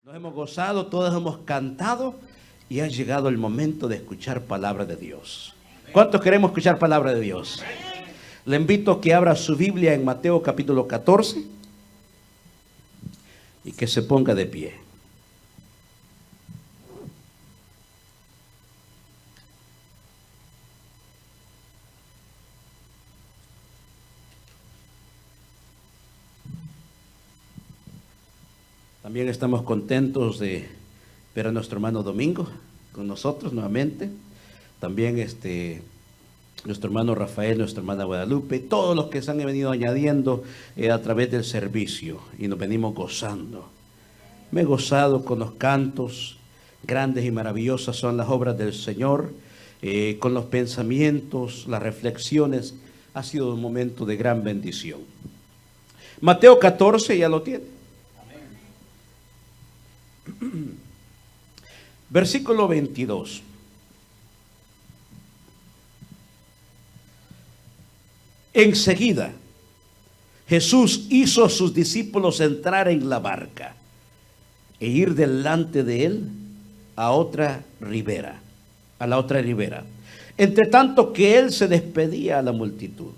Nos hemos gozado, todos hemos cantado y ha llegado el momento de escuchar palabra de Dios. ¿Cuántos queremos escuchar palabra de Dios? Le invito a que abra su Biblia en Mateo capítulo 14 y que se ponga de pie. También estamos contentos de ver a nuestro hermano Domingo con nosotros nuevamente. También nuestro hermano Rafael, nuestra hermana Guadalupe, todos los que se han venido añadiendo a través del servicio y nos venimos gozando. Me he gozado con los cantos, grandes y maravillosas son las obras del Señor, con los pensamientos, las reflexiones. Ha sido un momento de gran bendición. Mateo 14, ya lo tiene. Versículo 22. Enseguida Jesús hizo a sus discípulos entrar en la barca e ir delante de él a la otra ribera. Entre tanto que él se despedía a la multitud.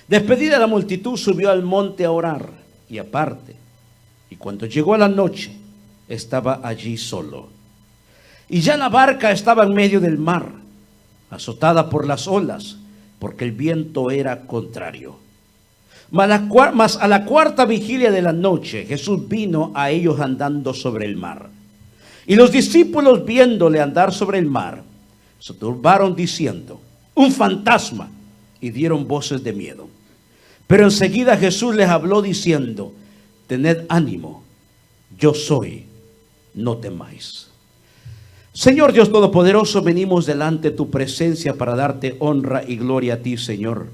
Despedida la multitud, subió al monte a orar y aparte. Y cuando llegó a la noche, estaba allí solo. Y ya la barca estaba en medio del mar, azotada por las olas, porque el viento era contrario. Mas a la cuarta vigilia de la noche, Jesús vino a ellos andando sobre el mar. Y los discípulos, viéndole andar sobre el mar, se turbaron diciendo: un fantasma, y dieron voces de miedo. Pero enseguida Jesús les habló diciendo: tened ánimo, yo soy, no temáis. Señor Dios Todopoderoso, venimos delante de tu presencia para darte honra y gloria a ti, Señor.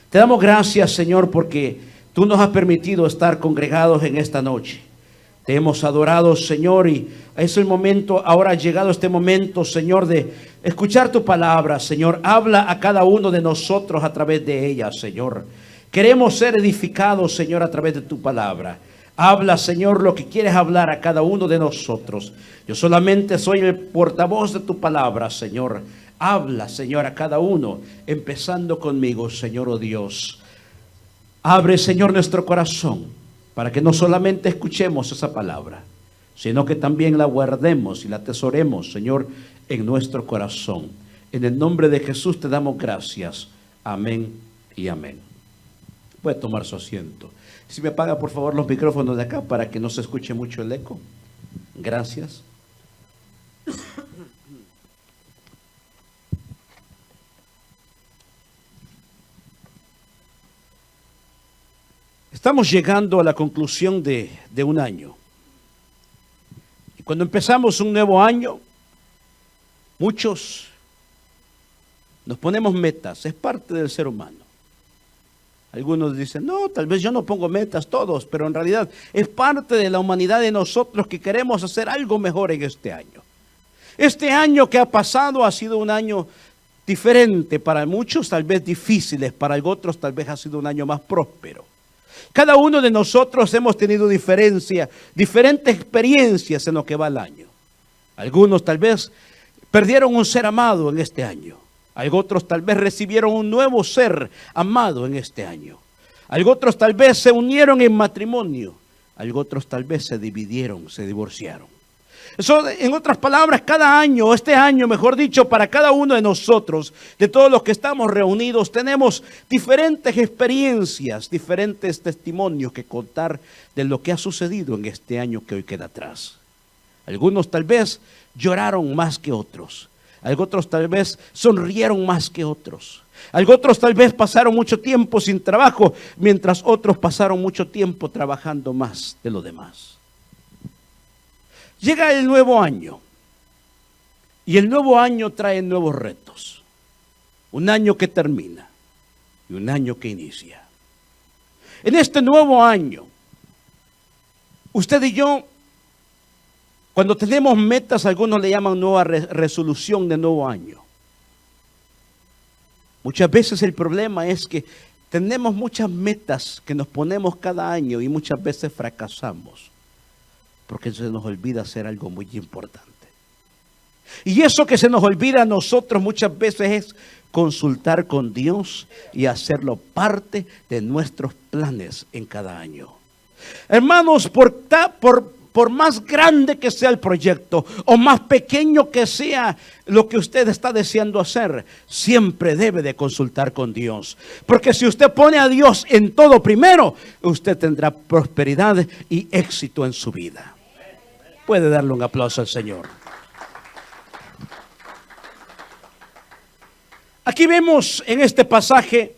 Te damos gracias, Señor, porque tú nos has permitido estar congregados en esta noche. Te hemos adorado, Señor, y es el momento, ahora ha llegado este momento, Señor, de escuchar tu palabra, Señor. Habla a cada uno de nosotros a través de ella, Señor. Queremos ser edificados, Señor, a través de tu palabra. Habla, Señor, lo que quieres hablar a cada uno de nosotros. Yo solamente soy el portavoz de tu palabra, Señor. Habla, Señor, a cada uno, empezando conmigo, Señor, oh Dios. Abre, Señor, nuestro corazón para que no solamente escuchemos esa palabra, sino que también la guardemos y la atesoremos, Señor, en nuestro corazón. En el nombre de Jesús te damos gracias. Amén y amén. Puede tomar su asiento. Si me apaga por favor los micrófonos de acá para que no se escuche mucho el eco. Gracias. Estamos llegando a la conclusión de un año. Y cuando empezamos un nuevo año, muchos nos ponemos metas. Es parte del ser humano. Algunos dicen, no, tal vez yo no pongo metas todos, pero en realidad es parte de la humanidad de nosotros que queremos hacer algo mejor en este año. Este año que ha pasado ha sido un año diferente para muchos, tal vez difíciles, para otros tal vez ha sido un año más próspero. Cada uno de nosotros hemos tenido diferentes experiencias en lo que va el año. Algunos tal vez perdieron un ser amado en este año. Otros tal vez recibieron un nuevo ser amado en este año. Otros tal vez se unieron en matrimonio. Otros tal vez se dividieron, se divorciaron. Eso, en otras palabras, cada año, este año, mejor dicho, para cada uno de nosotros, de todos los que estamos reunidos, tenemos diferentes experiencias, diferentes testimonios que contar de lo que ha sucedido en este año que hoy queda atrás. Algunos tal vez lloraron más que otros. Otros tal vez sonrieron más que otros. Otros tal vez pasaron mucho tiempo sin trabajo, mientras otros pasaron mucho tiempo trabajando más de lo demás. Llega el nuevo año. Y el nuevo año trae nuevos retos. Un año que termina y un año que inicia. En este nuevo año, usted y yo, cuando tenemos metas, algunos le llaman nueva resolución de nuevo año. Muchas veces el problema es que tenemos muchas metas que nos ponemos cada año y muchas veces fracasamos. porque se nos olvida hacer algo muy importante. Y eso que se nos olvida a nosotros muchas veces es consultar con Dios y hacerlo parte de nuestros planes en cada año. Hermanos, por más grande que sea el proyecto o más pequeño que sea lo que usted está deseando hacer, siempre debe de consultar con Dios. Porque si usted pone a Dios en todo primero, usted tendrá prosperidad y éxito en su vida. Puede darle un aplauso al Señor. Aquí vemos en este pasaje,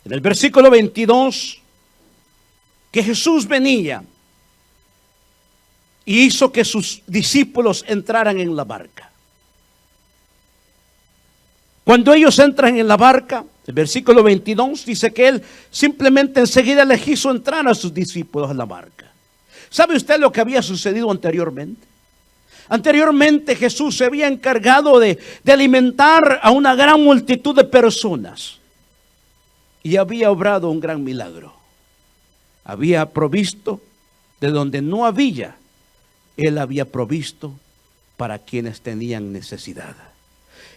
en el versículo 22, que Jesús venía y hizo que sus discípulos entraran en la barca. Cuando ellos entran en la barca, el versículo 22 dice que Él simplemente enseguida les hizo entrar a sus discípulos en la barca. ¿Sabe usted lo que había sucedido anteriormente? Anteriormente Jesús se había encargado de alimentar a una gran multitud de personas y había obrado un gran milagro. Había provisto de donde no había, Él había provisto para quienes tenían necesidad.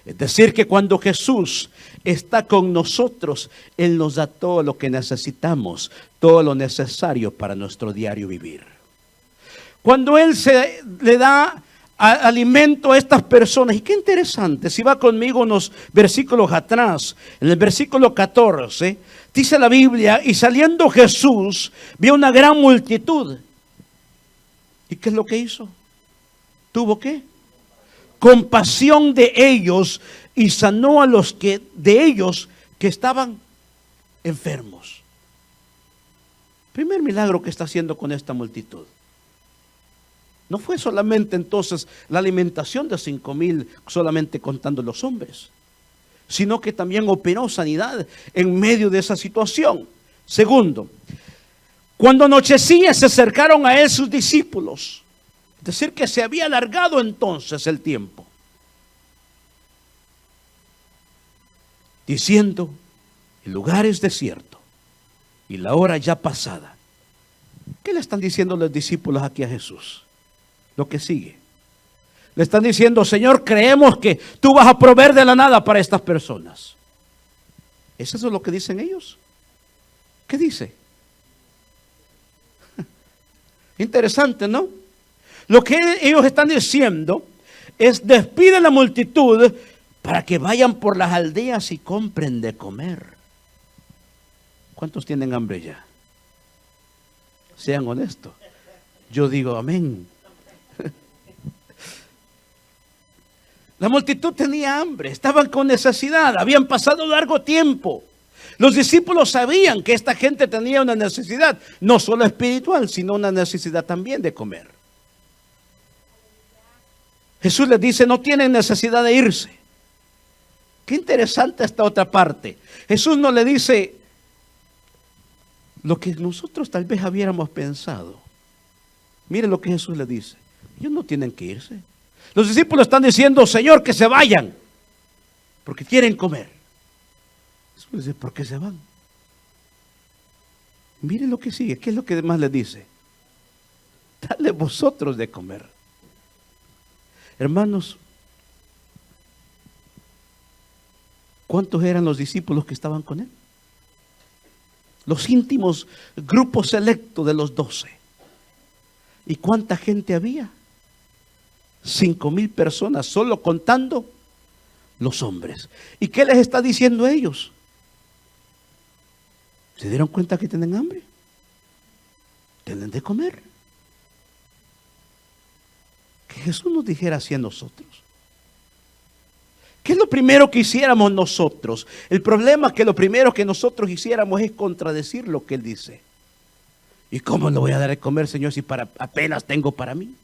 Es decir, que cuando Jesús está con nosotros, Él nos da todo lo que necesitamos, todo lo necesario para nuestro diario vivir. Cuando Él le da alimento a estas personas, y qué interesante, si va conmigo unos versículos atrás, en el versículo 14, dice la Biblia, y saliendo Jesús, vio una gran multitud. ¿Y qué es lo que hizo? ¿Tuvo qué? Compasión de ellos y sanó a los que de ellos que estaban enfermos. Primer milagro que está haciendo con esta multitud. No fue solamente entonces la alimentación de 5,000, solamente contando los hombres, sino que también operó sanidad en medio de esa situación. Segundo, cuando anochecía se acercaron a Él sus discípulos. Es decir, que se había alargado entonces el tiempo, diciendo: el lugar es desierto y la hora ya pasada. ¿Qué le están diciendo los discípulos aquí a Jesús? Lo que sigue. Le están diciendo: Señor, creemos que tú vas a proveer de la nada para estas personas. ¿Eso es lo que dicen ellos? ¿Qué dice? Interesante, ¿no? Lo que ellos están diciendo es: despide la multitud para que vayan por las aldeas y compren de comer. ¿Cuántos tienen hambre ya? Sean honestos. Yo digo amén. La multitud tenía hambre, estaban con necesidad, habían pasado largo tiempo. Los discípulos sabían que esta gente tenía una necesidad, no solo espiritual, sino una necesidad también de comer. Jesús les dice: no tienen necesidad de irse. Qué interesante esta otra parte. Jesús no le dice lo que nosotros tal vez hubiéramos pensado. Mire lo que Jesús le dice: ellos no tienen que irse. Los discípulos están diciendo: Señor, que se vayan, porque quieren comer. Jesús dice: ¿por qué se van? Miren lo que sigue. ¿Qué es lo que más les dice? Dale vosotros de comer. Hermanos, ¿cuántos eran los discípulos que estaban con Él? Los íntimos, grupo selecto de los 12. ¿Y cuánta gente había? 5,000 personas, solo contando los hombres. ¿Y qué les está diciendo a ellos? ¿Se dieron cuenta que tienen hambre? Tienen de comer. Que Jesús nos dijera así a nosotros. ¿Qué es lo primero que hiciéramos nosotros? El problema es que lo primero que nosotros hiciéramos es contradecir lo que Él dice. ¿Y cómo le voy a dar de comer, Señor, si apenas tengo para mí?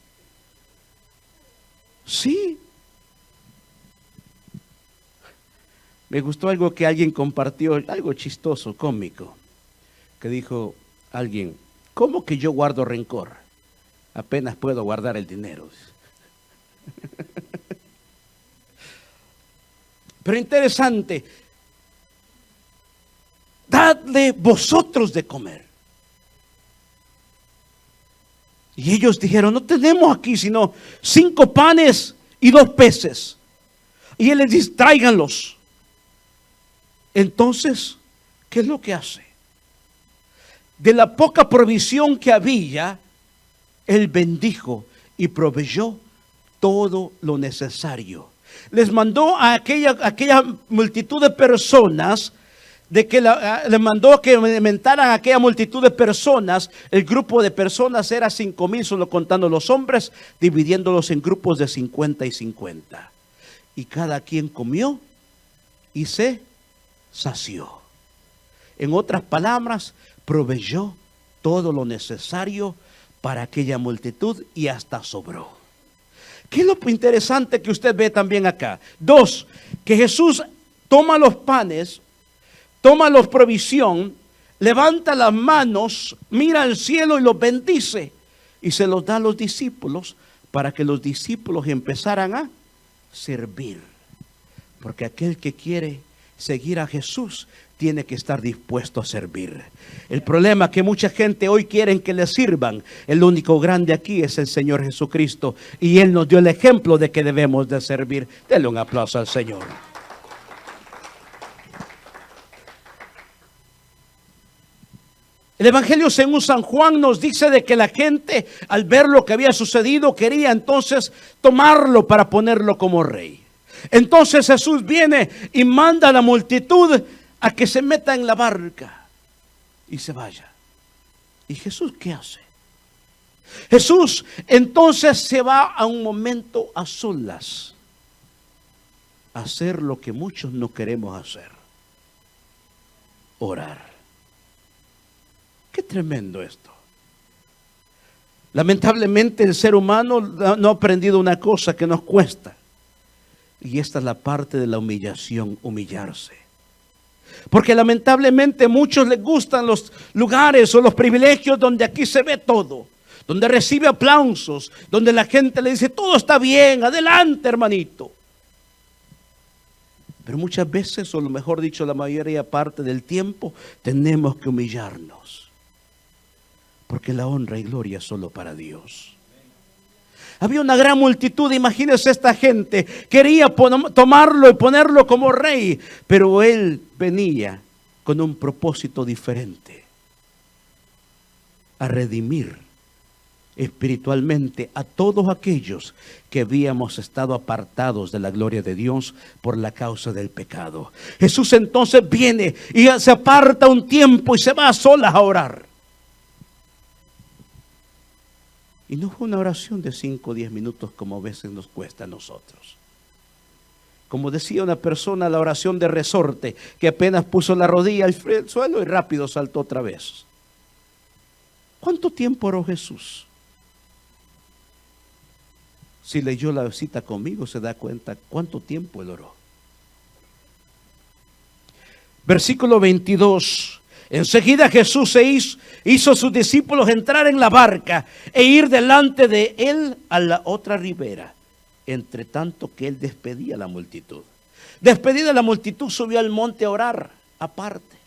Sí. Me gustó algo que alguien compartió, algo chistoso, cómico, que dijo alguien: ¿cómo que yo guardo rencor? Apenas puedo guardar el dinero. Pero interesante, dadle vosotros de comer. Y ellos dijeron, no tenemos aquí sino 5 panes y 2 peces. Y él les dice, tráiganlos. Entonces, ¿qué es lo que hace? De la poca provisión que había, él bendijo y proveyó todo lo necesario. Les mandó a aquella multitud de personas, les mandó que alimentaran a aquella multitud de personas. El grupo de personas era 5,000, solo contando los hombres, dividiéndolos en grupos de 50 y 50. Y cada quien comió y se sació. En otras palabras, proveyó todo lo necesario para aquella multitud y hasta sobró. ¿Qué es lo interesante que usted ve también acá? 2, que Jesús toma los panes, toma la provisión, levanta las manos, mira al cielo y los bendice y se los da a los discípulos para que los discípulos empezaran a servir. Porque aquel que quiere seguir a Jesús tiene que estar dispuesto a servir. El problema es que mucha gente hoy quieren que le sirvan. El único grande aquí es el Señor Jesucristo, y Él nos dio el ejemplo de que debemos de servir. Denle un aplauso al Señor. El Evangelio según San Juan nos dice de que la gente, al ver lo que había sucedido, quería entonces tomarlo para ponerlo como rey. Entonces Jesús viene y manda a la multitud a que se meta en la barca y se vaya. ¿Y Jesús qué hace? Jesús entonces se va a un momento a solas, a hacer lo que muchos no queremos hacer: orar. Qué tremendo esto. Lamentablemente el ser humano no ha aprendido una cosa que nos cuesta, y esta es la parte de la humillación, humillarse. Porque lamentablemente a muchos les gustan los lugares o los privilegios donde aquí se ve todo, donde recibe aplausos, donde la gente le dice todo está bien, adelante hermanito. Pero muchas veces, o lo mejor dicho, la mayoría parte del tiempo, tenemos que humillarnos, porque la honra y gloria es solo para Dios. Había una gran multitud, imagínense esta gente, quería tomarlo y ponerlo como rey, pero él venía con un propósito diferente: a redimir espiritualmente a todos aquellos que habíamos estado apartados de la gloria de Dios por la causa del pecado. Jesús entonces viene y se aparta un tiempo y se va a solas a orar. Y no fue una oración de 5 o 10 minutos como a veces nos cuesta a nosotros. Como decía una persona, la oración de resorte, que apenas puso la rodilla al suelo y rápido saltó otra vez. ¿Cuánto tiempo oró Jesús? Si leyó la cita conmigo, se da cuenta cuánto tiempo él oró. Versículo 22. Enseguida Jesús hizo a sus discípulos entrar en la barca e ir delante de él a la otra ribera, entre tanto que él despedía a la multitud. Despedida la multitud, subió al monte a orar aparte.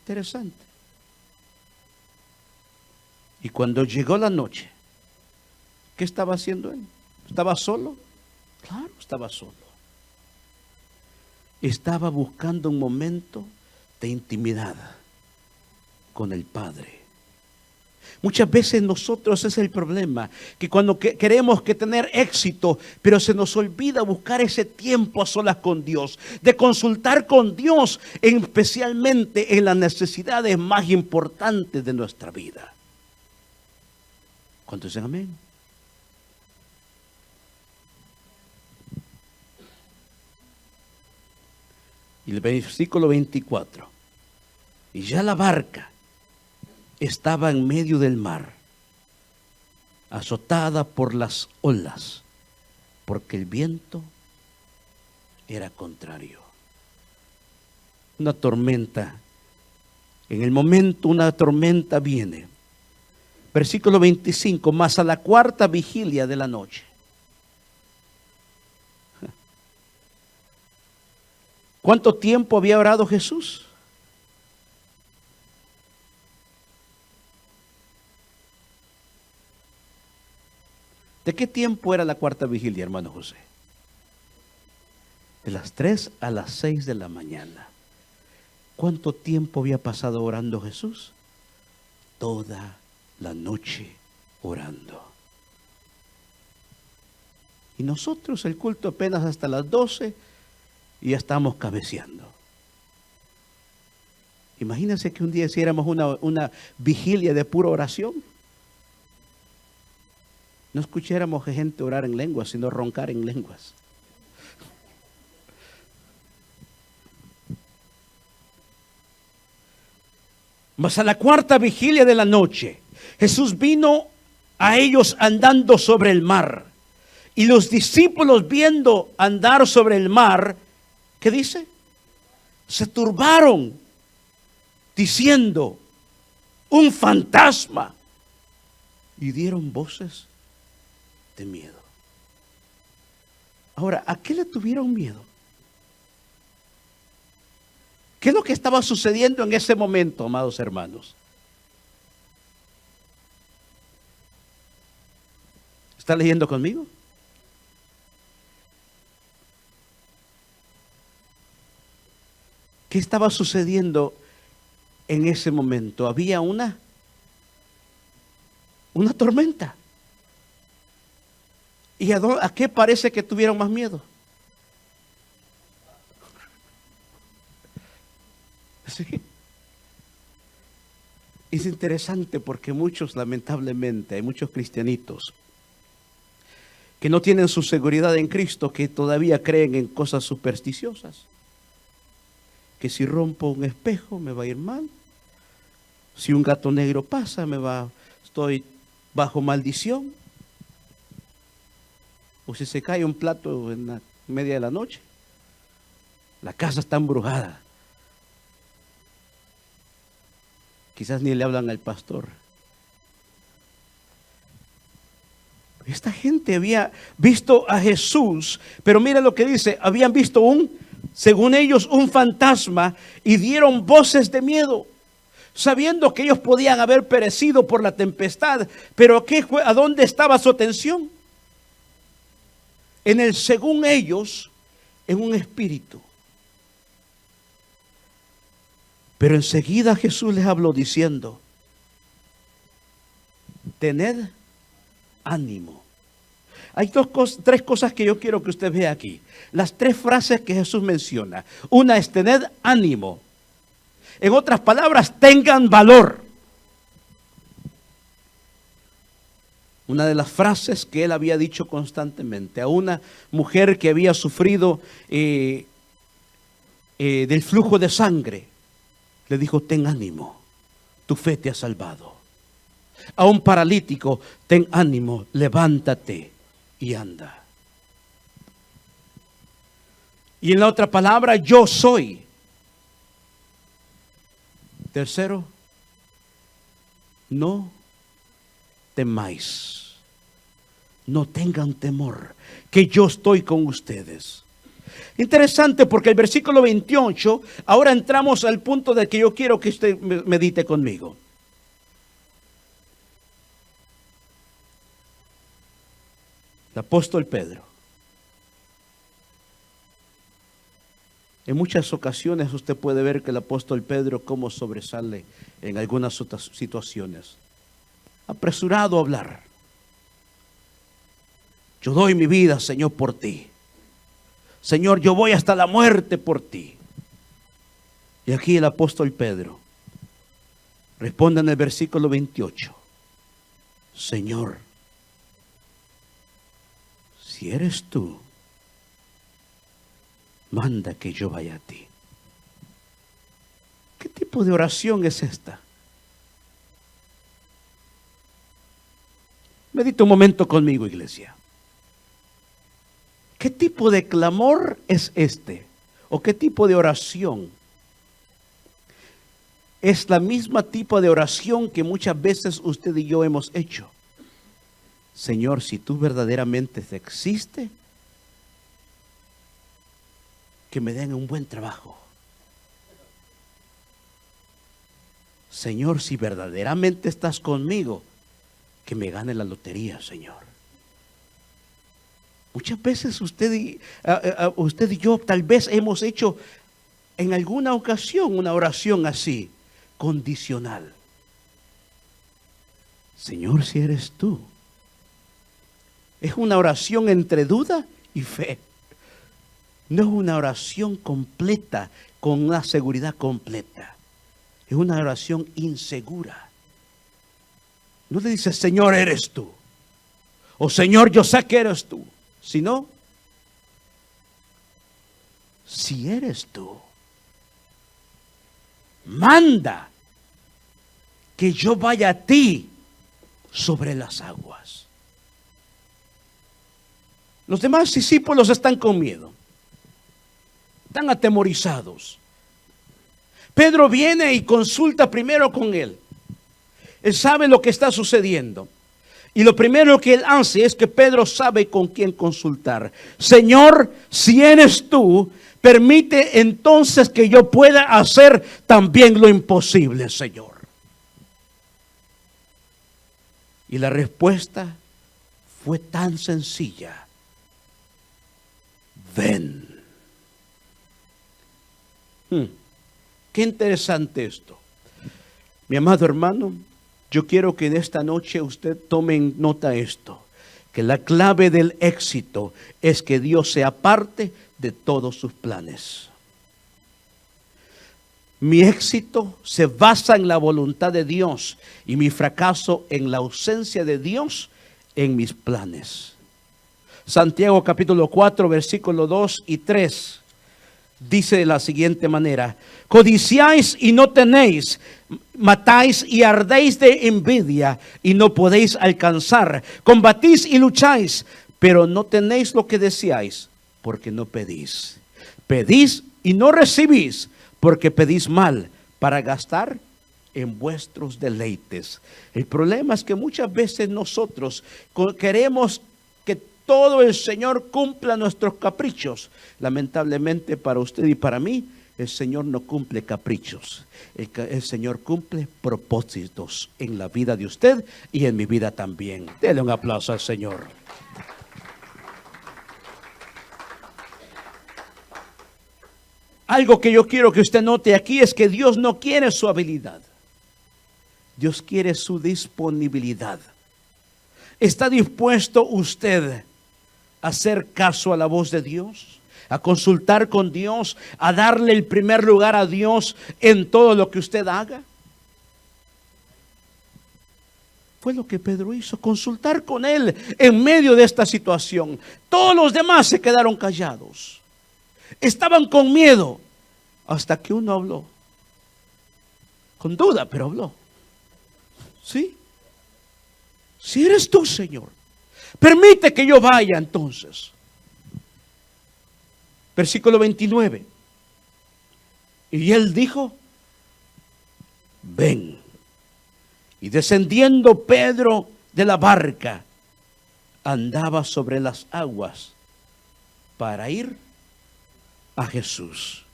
Interesante. Y cuando llegó la noche, ¿qué estaba haciendo él? ¿Estaba solo? Claro, estaba solo. Estaba buscando un momento de intimidad con el Padre. Muchas veces nosotros ese es el problema, que cuando queremos tener éxito, pero se nos olvida buscar ese tiempo a solas con Dios, de consultar con Dios, especialmente en las necesidades más importantes de nuestra vida. ¿Cuántos dicen amén? Y el versículo 24. Y ya la barca estaba en medio del mar, azotada por las olas, porque el viento era contrario. Una tormenta. En el momento una tormenta viene. Versículo 25. Mas a la 4ª vigilia de la noche. ¿Cuánto tiempo había orado Jesús? ¿De qué tiempo era la cuarta vigilia, hermano José? De las 3 a las 6 de la mañana. ¿Cuánto tiempo había pasado orando Jesús? Toda la noche orando. Y nosotros el culto apenas hasta las 12 y ya estamos cabeceando. Imagínense que un día hiciéramos una vigilia de pura oración. No escucháramos a gente orar en lenguas, sino roncar en lenguas. Mas a la cuarta vigilia de la noche, Jesús vino a ellos andando sobre el mar. Y los discípulos viendo andar sobre el mar, ¿qué dice? Se turbaron, diciendo, un fantasma. Y dieron voces de miedo. Ahora, ¿a qué le tuvieron miedo? ¿Qué es lo que estaba sucediendo en ese momento, amados hermanos? ¿Está leyendo conmigo? ¿Qué estaba sucediendo en ese momento? Había una tormenta. ¿Y a qué parece que tuvieron más miedo? Sí. Es interesante porque muchos, lamentablemente, hay muchos cristianitos que no tienen su seguridad en Cristo, que todavía creen en cosas supersticiosas. Que si rompo un espejo me va a ir mal. Si un gato negro pasa, estoy bajo maldición. O si se cae un plato en la media de la noche, la casa está embrujada. Quizás ni le hablan al pastor. Esta gente había visto a Jesús, pero mira lo que dice, habían visto según ellos, un fantasma y dieron voces de miedo, sabiendo que ellos podían haber perecido por la tempestad. Pero ¿a dónde estaba su atención? En el según ellos, en un espíritu. Pero enseguida Jesús les habló diciendo, tened ánimo. Hay tres cosas que yo quiero que usted vea aquí. Las tres frases que Jesús menciona. Una es tened ánimo. En otras palabras, tengan valor. Una de las frases que él había dicho constantemente a una mujer que había sufrido del flujo de sangre. Le dijo, ten ánimo, tu fe te ha salvado. A un paralítico, ten ánimo, levántate y anda. Y en la otra palabra, yo soy. Tercero, no temáis, no tengan temor, que yo estoy con ustedes. Interesante porque el versículo 28, ahora entramos al punto del que yo quiero que usted medite conmigo. El apóstol Pedro. En muchas ocasiones usted puede ver que el apóstol Pedro cómo sobresale en algunas situaciones. Apresurado a hablar. Yo doy mi vida, Señor, por ti. Señor, yo voy hasta la muerte por ti. Y aquí el apóstol Pedro responde en el versículo 28. Señor, si eres tú, manda que yo vaya a ti. ¿Qué tipo de oración es esta? Medita un momento conmigo, iglesia. ¿Qué tipo de clamor es este? ¿O qué tipo de oración? Es la misma tipo de oración que muchas veces usted y yo hemos hecho. Señor, si tú verdaderamente existes, que me den un buen trabajo. Señor, si verdaderamente estás conmigo, que me gane la lotería, Señor. Muchas veces usted y yo tal vez hemos hecho en alguna ocasión una oración así, condicional. Señor, si eres tú. Es una oración entre duda y fe. No es una oración completa, con una seguridad completa. Es una oración insegura. No le dices, Señor, eres tú. O Señor, yo sé que eres tú. Sino, si eres tú, manda que yo vaya a ti sobre las aguas. Los demás discípulos están con miedo. Están atemorizados. Pedro viene y consulta primero con él. Él sabe lo que está sucediendo. Y lo primero que él hace es que Pedro sabe con quién consultar. Señor, si eres tú, permite entonces que yo pueda hacer también lo imposible, Señor. Y la respuesta fue tan sencilla. Ven. Qué interesante esto. Mi amado hermano, yo quiero que en esta noche usted tome en nota esto, que la clave del éxito es que Dios sea parte de todos sus planes. Mi éxito se basa en la voluntad de Dios y mi fracaso en la ausencia de Dios en mis planes. Santiago capítulo 4, versículos 2 y 3 dice de la siguiente manera: codiciáis y no tenéis, matáis y ardéis de envidia y no podéis alcanzar, combatís y lucháis, pero no tenéis lo que deseáis, porque no pedís. Pedís y no recibís, porque pedís mal, para gastar en vuestros deleites. El problema es que muchas veces nosotros queremos que todo el Señor cumpla nuestros caprichos. Lamentablemente para usted y para mí, el Señor no cumple caprichos. El Señor cumple propósitos en la vida de usted y en mi vida también. Dele un aplauso al Señor. Algo que yo quiero que usted note aquí es que Dios no quiere su habilidad. Dios quiere su disponibilidad. ¿Está dispuesto usted a hacer caso a la voz de Dios? A consultar con Dios, a darle el primer lugar a Dios en todo lo que usted haga. Fue lo que Pedro hizo, consultar con él en medio de esta situación. Todos los demás se quedaron callados. Estaban con miedo hasta que uno habló. Con duda, pero habló. ¿Sí? Si eres tú, Señor, permite que yo vaya entonces. Versículo 29. Y él dijo: ven. Y descendiendo Pedro de la barca, andaba sobre las aguas para ir a Jesús.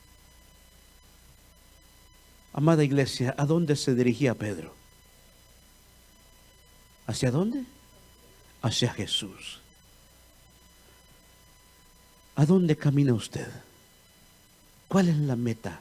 Amada iglesia, ¿a dónde se dirigía Pedro? ¿Hacia dónde? Hacia Jesús. ¿A dónde camina usted? ¿Cuál es la meta?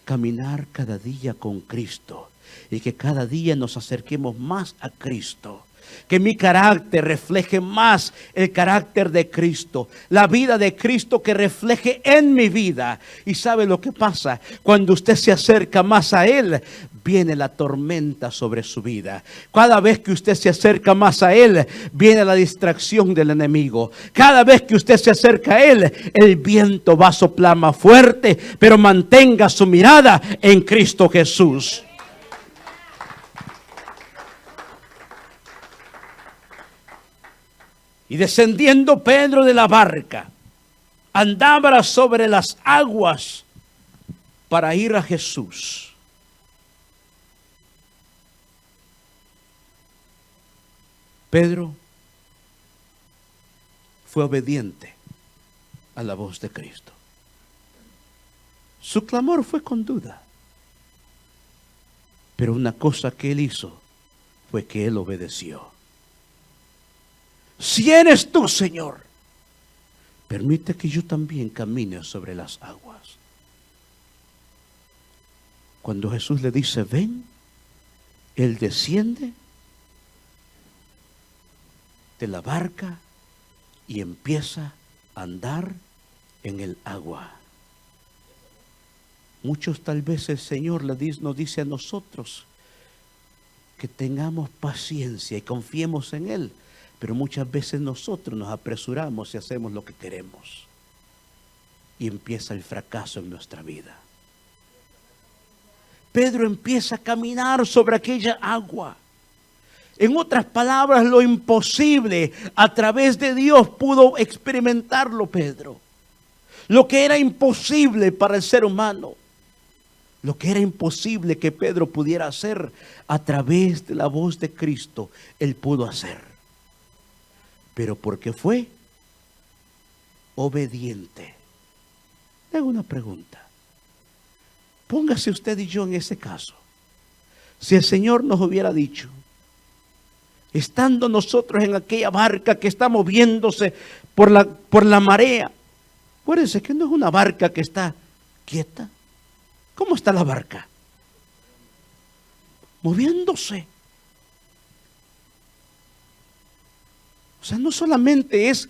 Caminar cada día con Cristo y que cada día nos acerquemos más a Cristo. Que mi carácter refleje más el carácter de Cristo, la vida de Cristo que refleje en mi vida. Y sabe lo que pasa cuando usted se acerca más a Él, viene la tormenta sobre su vida. Cada vez que usted se acerca más a Él, viene la distracción del enemigo. Cada vez que usted se acerca a Él, el viento va a soplar más fuerte, pero mantenga su mirada en Cristo Jesús. Y descendiendo Pedro de la barca, andaba sobre las aguas para ir a Jesús. Pedro fue obediente a la voz de Cristo. Su clamor fue con duda. Pero una cosa que él hizo fue que él obedeció. Si eres tú, Señor, permite que yo también camine sobre las aguas. Cuando Jesús le dice, ven, Él desciende de la barca y empieza a andar en el agua. Muchos tal vez el Señor nos dice a nosotros que tengamos paciencia y confiemos en Él, pero muchas veces nosotros nos apresuramos y hacemos lo que queremos y empieza el fracaso en nuestra vida. Pedro empieza a caminar sobre aquella agua. En otras palabras, lo imposible a través de Dios pudo experimentarlo Pedro. Lo que era imposible para el ser humano, lo que era imposible que Pedro pudiera hacer, a través de la voz de Cristo, él pudo hacer. Pero porque fue obediente. Le hago una pregunta. Póngase usted y yo en ese caso. Si el Señor nos hubiera dicho, estando nosotros en aquella barca que está moviéndose por la marea, acuérdense que no es una barca que está quieta. ¿Cómo está la barca? Moviéndose. O sea, no solamente es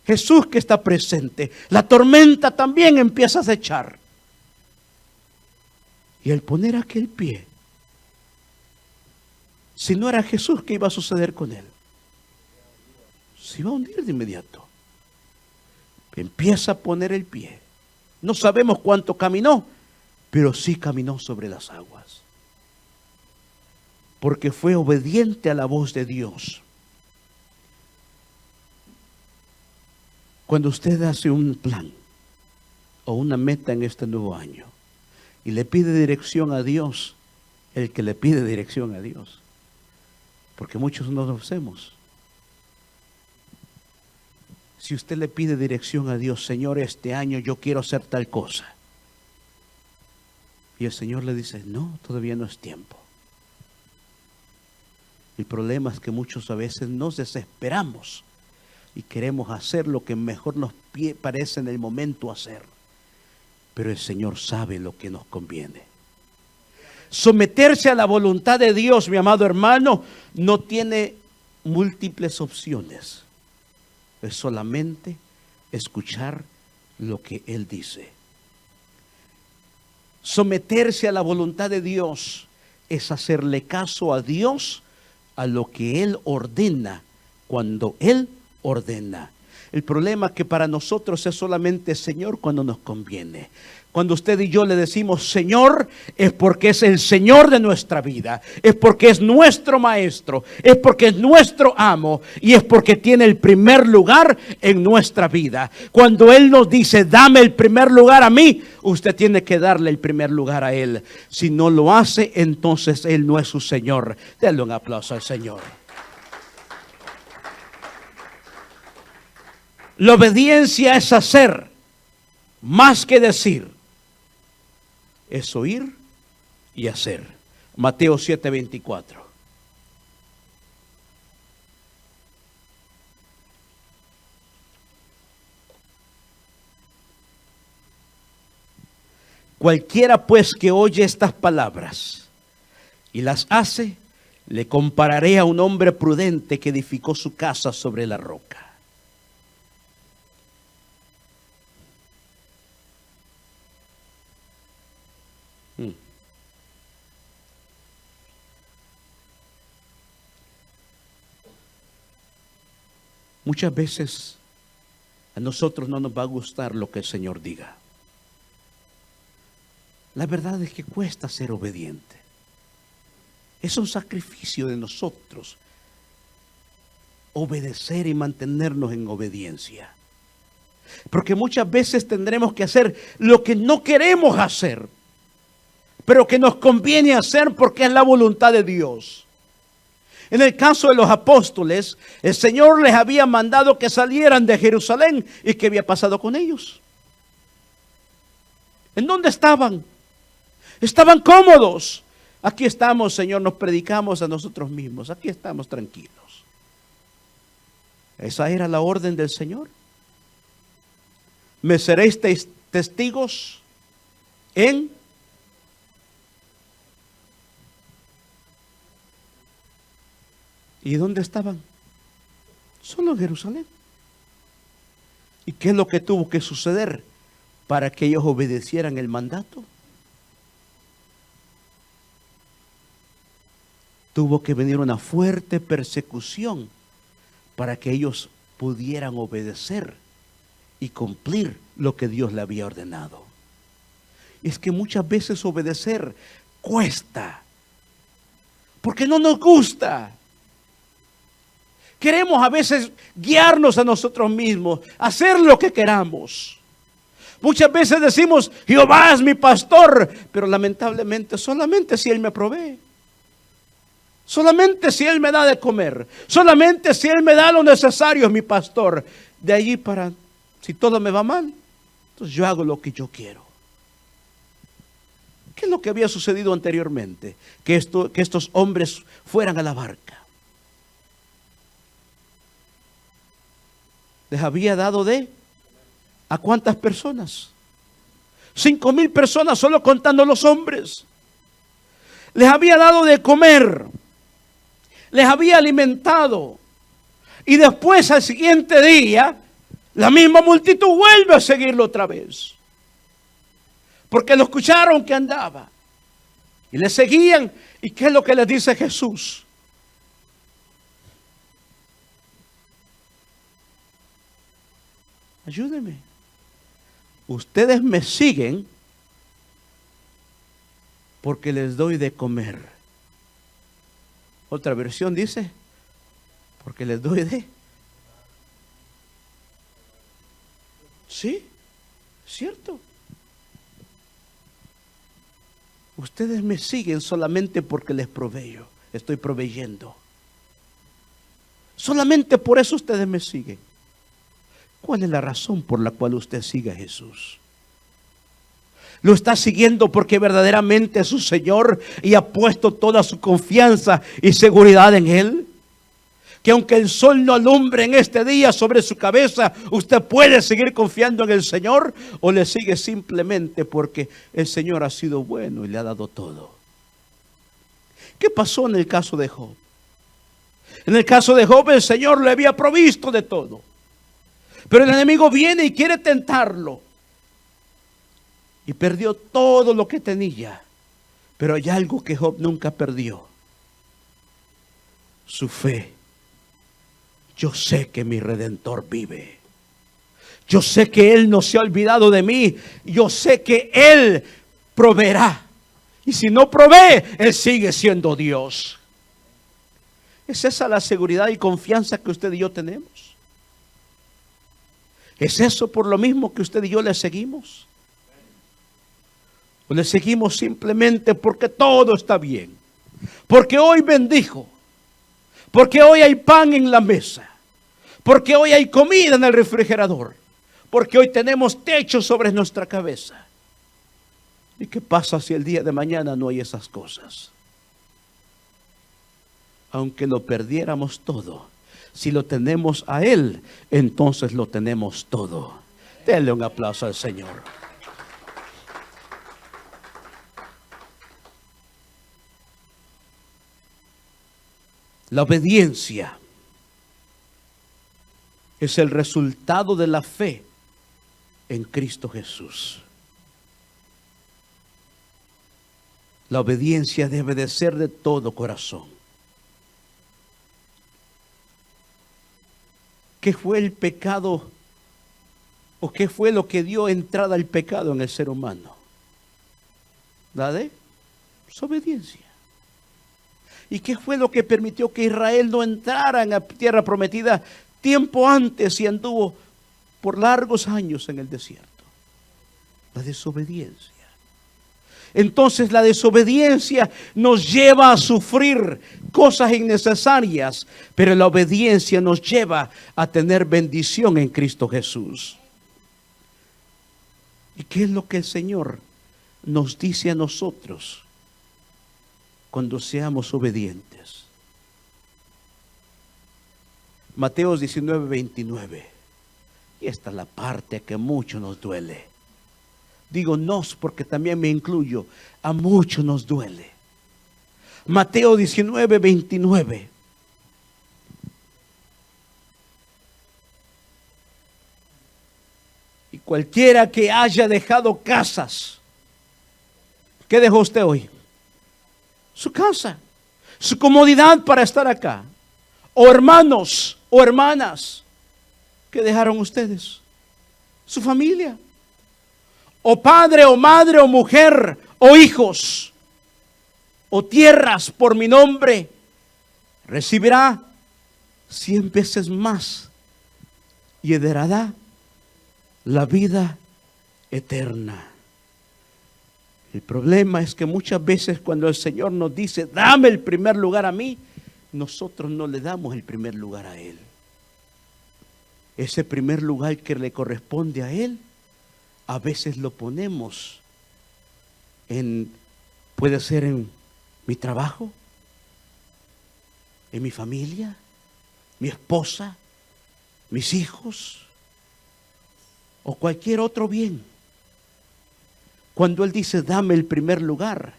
Jesús que está presente, la tormenta también empieza a acechar. Y al poner aquel pie, si no era Jesús, ¿qué iba a suceder con él? Se iba a hundir de inmediato. Empieza a poner el pie. No sabemos cuánto caminó, pero sí caminó sobre las aguas. Porque fue obediente a la voz de Dios. Cuando usted hace un plan o una meta en este nuevo año y le pide dirección a Dios, el que le pide dirección a Dios, porque muchos no lo hacemos. Si usted le pide dirección a Dios, Señor, este año yo quiero hacer tal cosa, y el Señor le dice, no, todavía no es tiempo. El problema es que muchos a veces nos desesperamos y queremos hacer lo que mejor nos parece en el momento hacer. Pero el Señor sabe lo que nos conviene. Someterse a la voluntad de Dios, mi amado hermano, no tiene múltiples opciones. Es solamente escuchar lo que Él dice. Someterse a la voluntad de Dios es hacerle caso a Dios, a lo que Él ordena, cuando Él ordena. El problema es que para nosotros es solamente Señor cuando nos conviene. Cuando usted y yo le decimos Señor, es porque es el Señor de nuestra vida, es porque es nuestro maestro, es porque es nuestro amo y es porque tiene el primer lugar en nuestra vida. Cuando Él nos dice, dame el primer lugar a mí, usted tiene que darle el primer lugar a Él. Si no lo hace, entonces Él no es su Señor. Denle un aplauso al Señor. La obediencia es hacer más que decir. Es oír y hacer. Mateo 7:24. Cualquiera pues que oye estas palabras y las hace, le compararé a un hombre prudente que edificó su casa sobre la roca. Muchas veces a nosotros no nos va a gustar lo que el Señor diga. La verdad es que cuesta ser obediente. Es un sacrificio de nosotros obedecer y mantenernos en obediencia. Porque muchas veces tendremos que hacer lo que no queremos hacer, pero que nos conviene hacer porque es la voluntad de Dios. En el caso de los apóstoles, el Señor les había mandado que salieran de Jerusalén. ¿Y qué había pasado con ellos? ¿En dónde estaban? Estaban cómodos. Aquí estamos, Señor, nos predicamos a nosotros mismos. Aquí estamos tranquilos. Esa era la orden del Señor. Me seréis testigos en ¿y dónde estaban? Solo en Jerusalén. ¿Y qué es lo que tuvo que suceder para que ellos obedecieran el mandato? Tuvo que venir una fuerte persecución para que ellos pudieran obedecer y cumplir lo que Dios le había ordenado. Es que muchas veces obedecer cuesta, porque no nos gusta. Queremos a veces guiarnos a nosotros mismos, hacer lo que queramos. Muchas veces decimos, Jehová es mi pastor, pero lamentablemente solamente si Él me provee. Solamente si Él me da de comer. Solamente si Él me da lo necesario es mi pastor. De allí para, si todo me va mal, entonces yo hago lo que yo quiero. ¿Qué es lo que había sucedido anteriormente? Que estos hombres fueran a la barca. Les había dado ¿a cuántas personas? 5,000 personas, solo contando los hombres. Les había dado de comer. Les había alimentado. Y después, al siguiente día, la misma multitud vuelve a seguirlo otra vez. Porque lo escucharon que andaba. Y le seguían. ¿Y qué es lo que les dice Jesús? Ayúdeme. Ustedes me siguen porque les doy de comer. Otra versión dice, porque les doy de... Sí, cierto. Ustedes me siguen solamente porque les proveyo, estoy proveyendo. Solamente por eso ustedes me siguen. ¿Cuál es la razón por la cual usted sigue a Jesús? ¿Lo está siguiendo porque verdaderamente es su Señor y ha puesto toda su confianza y seguridad en Él? Que aunque el sol no alumbre en este día sobre su cabeza, usted puede seguir confiando en el Señor, o le sigue simplemente porque el Señor ha sido bueno y le ha dado todo. ¿Qué pasó en el caso de Job? En el caso de Job, el Señor le había provisto de todo. Pero el enemigo viene y quiere tentarlo. Y perdió todo lo que tenía. Pero hay algo que Job nunca perdió: su fe. Yo sé que mi Redentor vive. Yo sé que Él no se ha olvidado de mí. Yo sé que Él proveerá. Y si no provee, Él sigue siendo Dios. ¿Es esa la seguridad y confianza que usted y yo tenemos? ¿Es eso por lo mismo que usted y yo le seguimos? ¿O le seguimos simplemente porque todo está bien? Porque hoy bendijo. Porque hoy hay pan en la mesa. Porque hoy hay comida en el refrigerador. Porque hoy tenemos techo sobre nuestra cabeza. ¿Y qué pasa si el día de mañana no hay esas cosas? Aunque lo perdiéramos todo, si lo tenemos a Él, entonces lo tenemos todo. Denle un aplauso al Señor. La obediencia es el resultado de la fe en Cristo Jesús. La obediencia debe de ser de todo corazón. ¿Qué fue el pecado o qué fue lo que dio entrada al pecado en el ser humano? La desobediencia. ¿Y qué fue lo que permitió que Israel no entrara en la tierra prometida tiempo antes y anduvo por largos años en el desierto? La desobediencia. Entonces la desobediencia nos lleva a sufrir cosas innecesarias, pero la obediencia nos lleva a tener bendición en Cristo Jesús. ¿Y qué es lo que el Señor nos dice a nosotros cuando seamos obedientes? Mateo 19, 29. Y esta es la parte que mucho nos duele. Digo nos porque también me incluyo. A mucho nos duele. Mateo 19, 29. Y cualquiera que haya dejado casas, ¿qué dejó usted hoy? Su casa, su comodidad para estar acá. O hermanos o hermanas, ¿qué dejaron ustedes? Su familia. O padre o madre o mujer o hijos o tierras por mi nombre, recibirá 100 veces más y heredará la vida eterna. El problema es que muchas veces cuando el Señor nos dice, dame el primer lugar a mí, nosotros no le damos el primer lugar a Él. Ese primer lugar que le corresponde a Él, a veces lo ponemos puede ser en mi trabajo, en mi familia, mi esposa, mis hijos o cualquier otro bien. Cuando Él dice dame el primer lugar,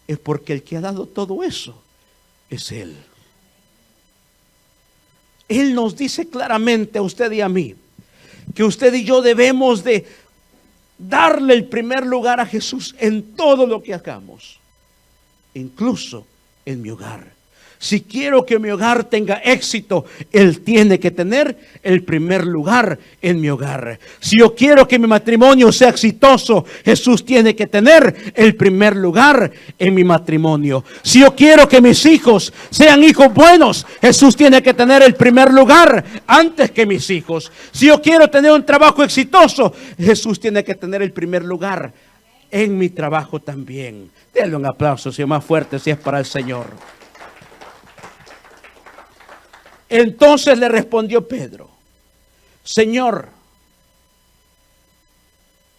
es porque el que ha dado todo eso es Él. Él nos dice claramente a usted y a mí que usted y yo debemos de darle el primer lugar a Jesús en todo lo que hagamos, incluso en mi hogar. Si quiero que mi hogar tenga éxito, Él tiene que tener el primer lugar en mi hogar. Si yo quiero que mi matrimonio sea exitoso, Jesús tiene que tener el primer lugar en mi matrimonio. Si yo quiero que mis hijos sean hijos buenos, Jesús tiene que tener el primer lugar antes que mis hijos. Si yo quiero tener un trabajo exitoso, Jesús tiene que tener el primer lugar en mi trabajo también. Denle un aplauso, si es más fuerte, si es para el Señor. Entonces le respondió Pedro, Señor,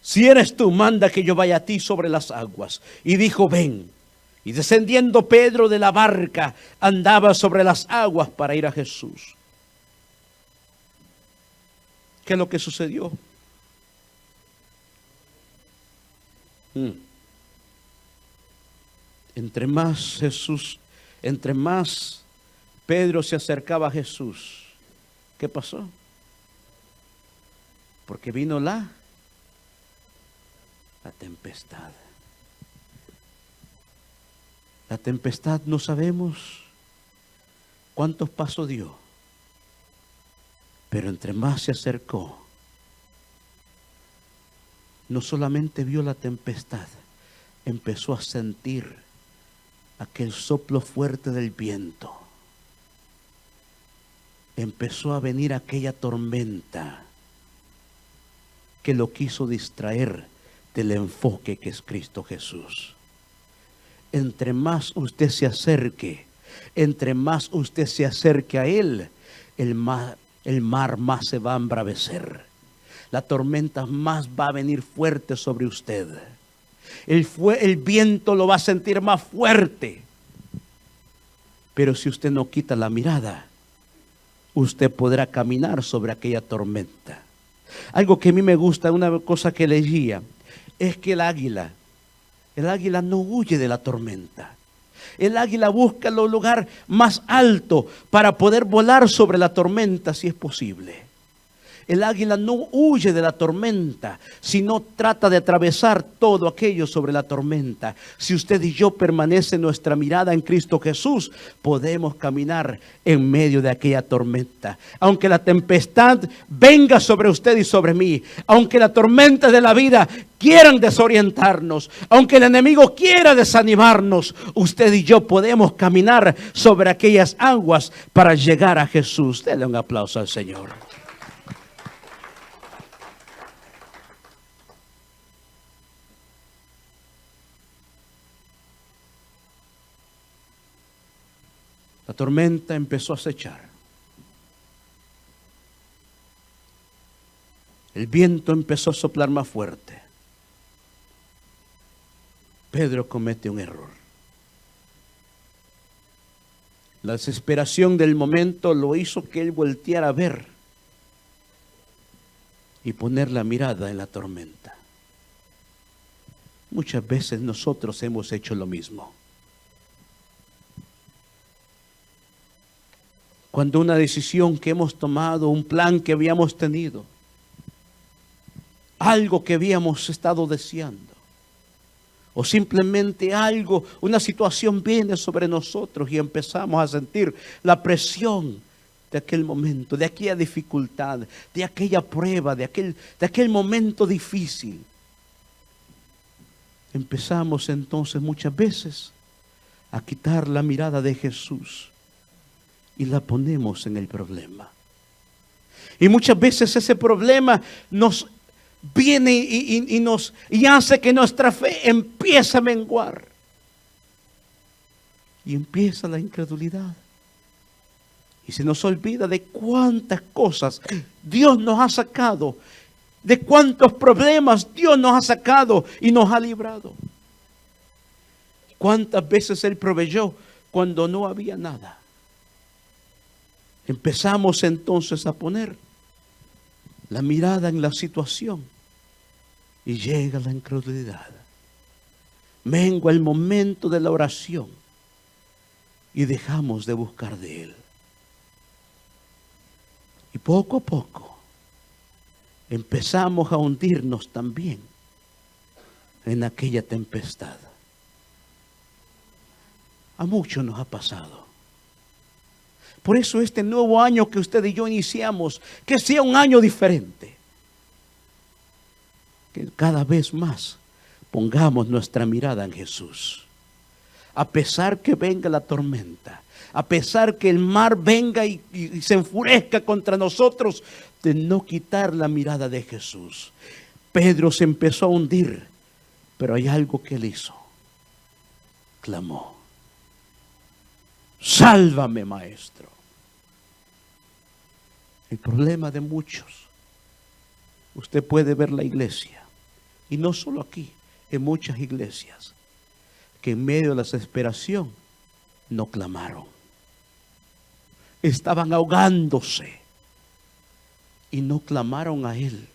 si eres tú, manda que yo vaya a ti sobre las aguas. Y dijo, ven. Y descendiendo Pedro de la barca, andaba sobre las aguas para ir a Jesús. ¿Qué es lo que sucedió? Entre más Pedro se acercaba a Jesús, ¿qué pasó? Porque vino la tempestad. La tempestad no sabemos cuántos pasos dio, pero entre más se acercó, no solamente vio la tempestad, empezó a sentir aquel soplo fuerte del viento. Empezó a venir aquella tormenta que lo quiso distraer del enfoque que es Cristo Jesús. Entre más usted se acerque, a Él, el mar más se va a embravecer. La tormenta más va a venir fuerte sobre usted. El viento lo va a sentir más fuerte. Pero si usted no quita la mirada, usted podrá caminar sobre aquella tormenta. Algo que a mí me gusta, una cosa que leía, es que el águila no huye de la tormenta. El águila busca el lugar más alto para poder volar sobre la tormenta si es posible. El águila no huye de la tormenta, sino trata de atravesar todo aquello sobre la tormenta. Si usted y yo permanece nuestra mirada en Cristo Jesús, podemos caminar en medio de aquella tormenta. Aunque la tempestad venga sobre usted y sobre mí, aunque la tormenta de la vida quieran desorientarnos, aunque el enemigo quiera desanimarnos, usted y yo podemos caminar sobre aquellas aguas para llegar a Jesús. Denle un aplauso al Señor. La tormenta empezó a acechar. El viento empezó a soplar más fuerte. Pedro comete un error. La desesperación del momento lo hizo que él volteara a ver y poner la mirada en la tormenta. Muchas veces nosotros hemos hecho lo mismo. Cuando una decisión que hemos tomado, un plan que habíamos tenido, algo que habíamos estado deseando, o simplemente algo, una situación viene sobre nosotros y empezamos a sentir la presión de aquel momento, de aquella dificultad, de aquella prueba, de aquel momento difícil. Empezamos entonces muchas veces a quitar la mirada de Jesús y la ponemos en el problema. Y muchas veces ese problema nos viene y hace que nuestra fe empiece a menguar. Y empieza la incredulidad. Y se nos olvida de cuántas cosas Dios nos ha sacado, de cuántos problemas Dios nos ha sacado y nos ha librado. Cuántas veces Él proveyó cuando no había nada. Empezamos entonces a poner la mirada en la situación y llega la incredulidad. Mengua el momento de la oración y dejamos de buscar de Él. Y poco a poco empezamos a hundirnos también en aquella tempestad. A muchos nos ha pasado. Por eso este nuevo año que usted y yo iniciamos, que sea un año diferente. Que cada vez más pongamos nuestra mirada en Jesús. A pesar que venga la tormenta, a pesar que el mar venga y se enfurezca contra nosotros, de no quitar la mirada de Jesús. Pedro se empezó a hundir, pero hay algo que él hizo. Clamó: sálvame, maestro. El problema de muchos, usted puede ver la iglesia, y no solo aquí, en muchas iglesias, que en medio de la desesperación no clamaron. Estaban ahogándose y no clamaron a Él.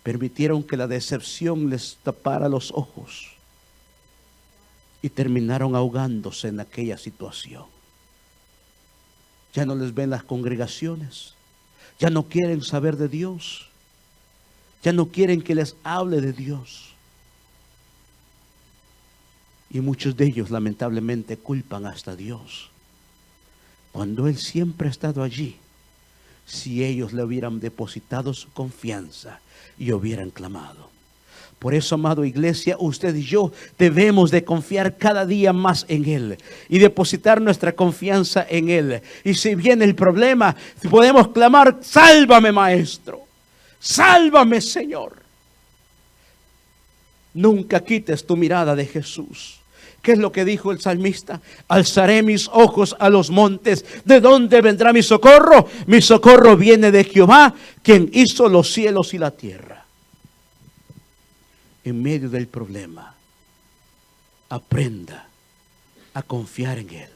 Permitieron que la decepción les tapara los ojos y terminaron ahogándose en aquella situación. Ya no les ven las congregaciones, ya no quieren saber de Dios, ya no quieren que les hable de Dios. Y muchos de ellos lamentablemente culpan hasta a Dios, cuando Él siempre ha estado allí. Si ellos le hubieran depositado su confianza y hubieran clamado. Por eso, amado iglesia, usted y yo debemos de confiar cada día más en Él y depositar nuestra confianza en Él. Y si viene el problema, podemos clamar: sálvame, maestro, sálvame, Señor. Nunca quites tu mirada de Jesús. ¿Qué es lo que dijo el salmista? Alzaré mis ojos a los montes. ¿De dónde vendrá mi socorro? Mi socorro viene de Jehová, quien hizo los cielos y la tierra. En medio del problema, aprenda a confiar en Él.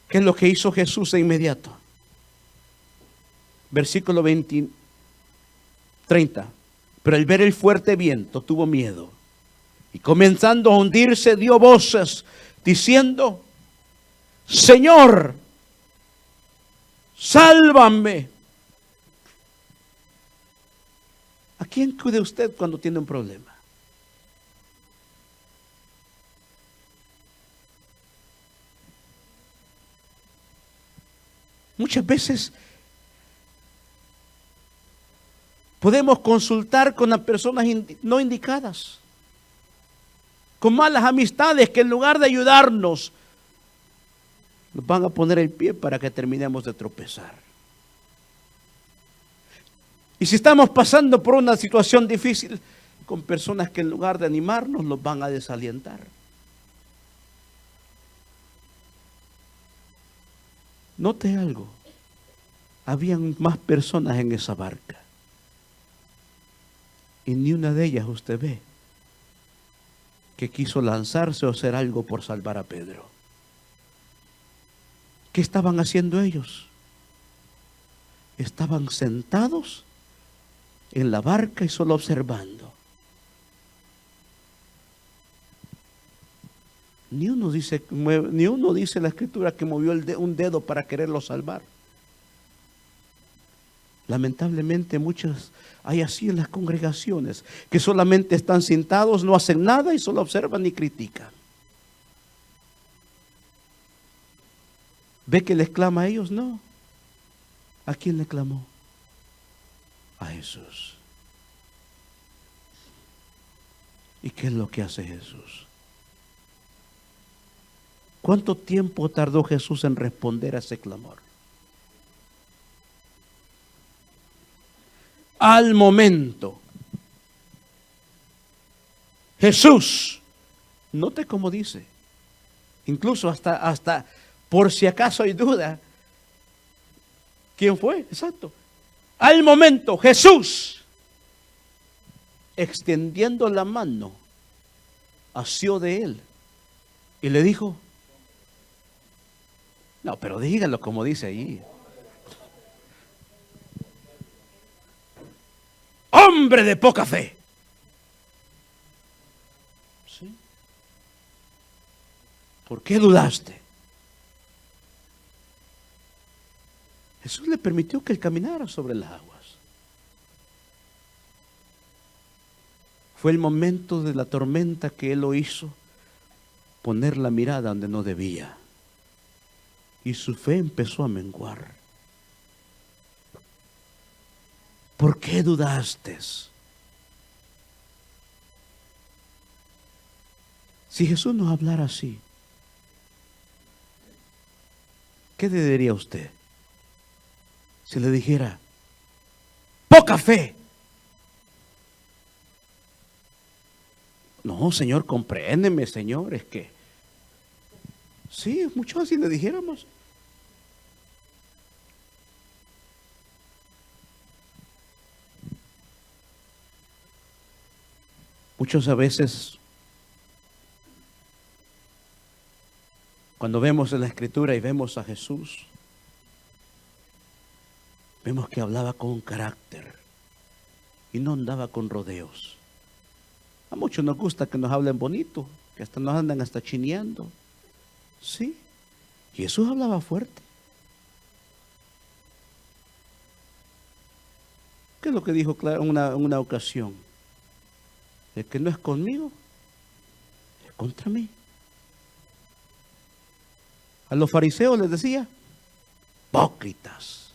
¿Qué es lo que hizo Jesús de inmediato? Versículo 30. Pero al ver el fuerte viento tuvo miedo, y comenzando a hundirse dio voces diciendo: Señor, sálvame. ¿A quién cuida usted cuando tiene un problema? Muchas veces podemos consultar con las personas no indicadas, con malas amistades que en lugar de ayudarnos, nos van a poner el pie para que terminemos de tropezar. Y si estamos pasando por una situación difícil, con personas que en lugar de animarnos, los van a desalientar. Note algo: habían más personas en esa barca, y ni una de ellas usted ve que quiso lanzarse o hacer algo por salvar a Pedro. ¿Qué estaban haciendo ellos? Estaban sentados en la barca y solo observando. Ni uno dice en la escritura que movió un dedo para quererlo salvar. Lamentablemente muchos hay así en las congregaciones, que solamente están sentados, no hacen nada y solo observan y critican. ¿Ve que les clama a ellos? No. ¿A quién le clamó? A Jesús. ¿Y qué es lo que hace Jesús? ¿Cuánto tiempo tardó Jesús en responder a ese clamor? Al momento. Jesús, note cómo dice, incluso hasta por si acaso hay duda, ¿quién fue? Exacto. Al momento, Jesús, extendiendo la mano, asió de él y le dijo, no, pero dígalo como dice ahí. Hombre de poca fe. ¿Sí? ¿Por qué dudaste? Jesús le permitió que él caminara sobre las aguas. Fue el momento de la tormenta que él lo hizo poner la mirada donde no debía. Y su fe empezó a menguar. ¿Por qué dudaste? Si Jesús nos hablara así, ¿qué le diría a usted? Si le dijera, poca fe. No, Señor, compréndeme, Señor, es que sí, mucho así le dijéramos. Muchos a veces, cuando vemos en la Escritura y vemos a Jesús, vemos que hablaba con carácter y no andaba con rodeos. A muchos nos gusta que nos hablen bonito, que hasta nos andan hasta chineando. Sí, Jesús hablaba fuerte. ¿Qué es lo que dijo en una ocasión? El que no es conmigo, es contra mí. A los fariseos les decía, hipócritas.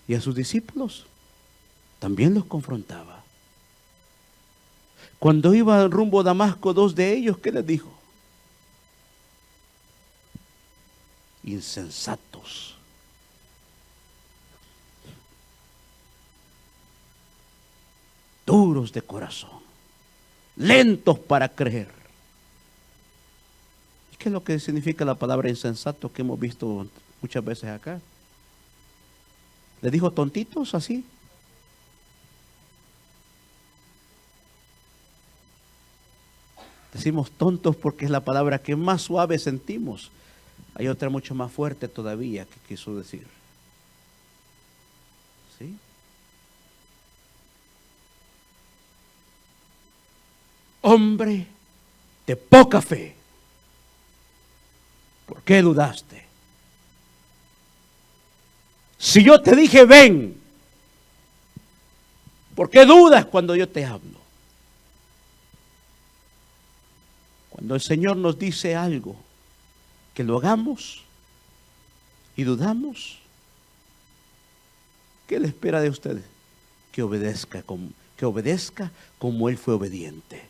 Y a sus discípulos también los confrontaba. Cuando iba rumbo a Damasco, 2 de ellos, ¿qué les dijo? Insensatos. Duros de corazón, lentos para creer. ¿Y qué es lo que significa la palabra insensato que hemos visto muchas veces acá? ¿Le dijo tontitos así? Decimos tontos porque es la palabra que más suave sentimos. Hay otra mucho más fuerte todavía que quiso decir. ¿Sí? Hombre de poca fe, ¿por qué dudaste? Si yo te dije ven, ¿por qué dudas cuando yo te hablo? Cuando el Señor nos dice algo, que lo hagamos y dudamos, ¿qué le espera de ustedes? Que obedezca como Él fue obediente.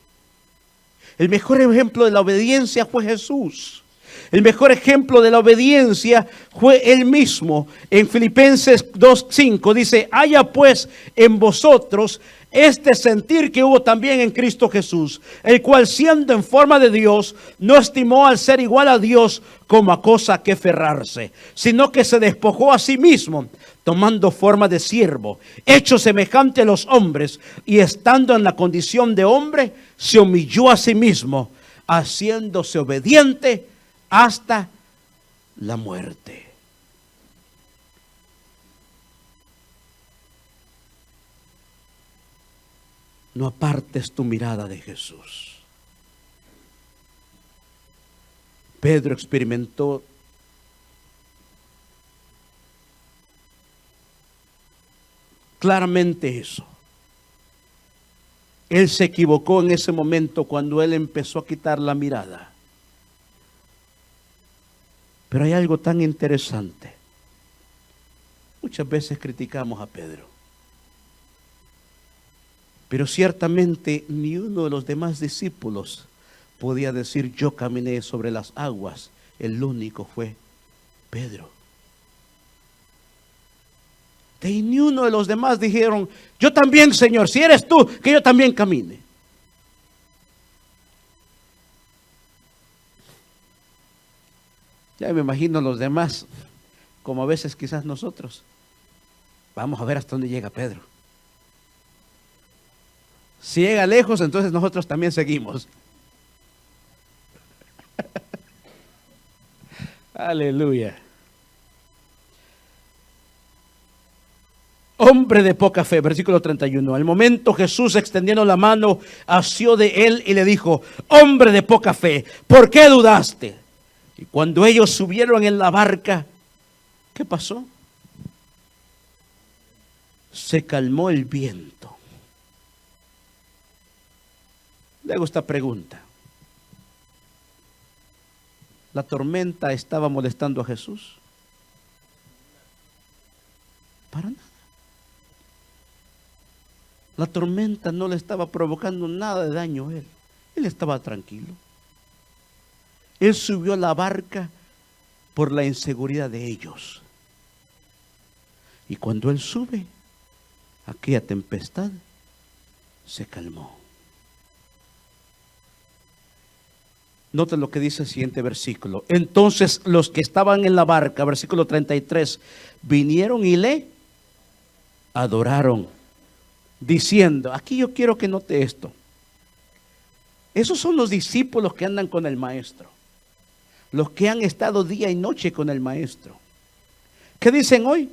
El mejor ejemplo de la obediencia fue Jesús. El mejor ejemplo de la obediencia fue Él mismo. En Filipenses 2:5 dice, haya pues en vosotros este sentir que hubo también en Cristo Jesús, el cual siendo en forma de Dios, no estimó al ser igual a Dios como a cosa que aferrarse, sino que se despojó a sí mismo, tomando forma de siervo, hecho semejante a los hombres, y estando en la condición de hombre, se humilló a sí mismo, haciéndose obediente hasta la muerte. No apartes tu mirada de Jesús. Pedro experimentó claramente eso. Él se equivocó en ese momento cuando él empezó a quitar la mirada. Pero hay algo tan interesante. Muchas veces criticamos a Pedro, pero ciertamente ni uno de los demás discípulos podía decir: yo caminé sobre las aguas. El único fue Pedro. Y ni uno de los demás dijeron: yo también, Señor, si eres tú, que yo también camine. Ya me imagino los demás, como a veces quizás nosotros. Vamos a ver hasta dónde llega Pedro. Si llega lejos, entonces nosotros también seguimos. Aleluya. Hombre de poca fe, versículo 31. Al momento Jesús, extendiendo la mano, asió de él y le dijo: hombre de poca fe, ¿por qué dudaste? Y cuando ellos subieron en la barca, ¿qué pasó? Se calmó el viento. Le hago esta pregunta: ¿la tormenta estaba molestando a Jesús? Para nada. La tormenta no le estaba provocando nada de daño a él. Él estaba tranquilo. Él subió a la barca por la inseguridad de ellos. Y cuando él sube, aquella tempestad se calmó. Note lo que dice el siguiente versículo. Entonces los que estaban en la barca, versículo 33, vinieron y le adoraron, diciendo, aquí yo quiero que note esto. Esos son los discípulos que andan con el maestro, los que han estado día y noche con el maestro. ¿Qué dicen hoy?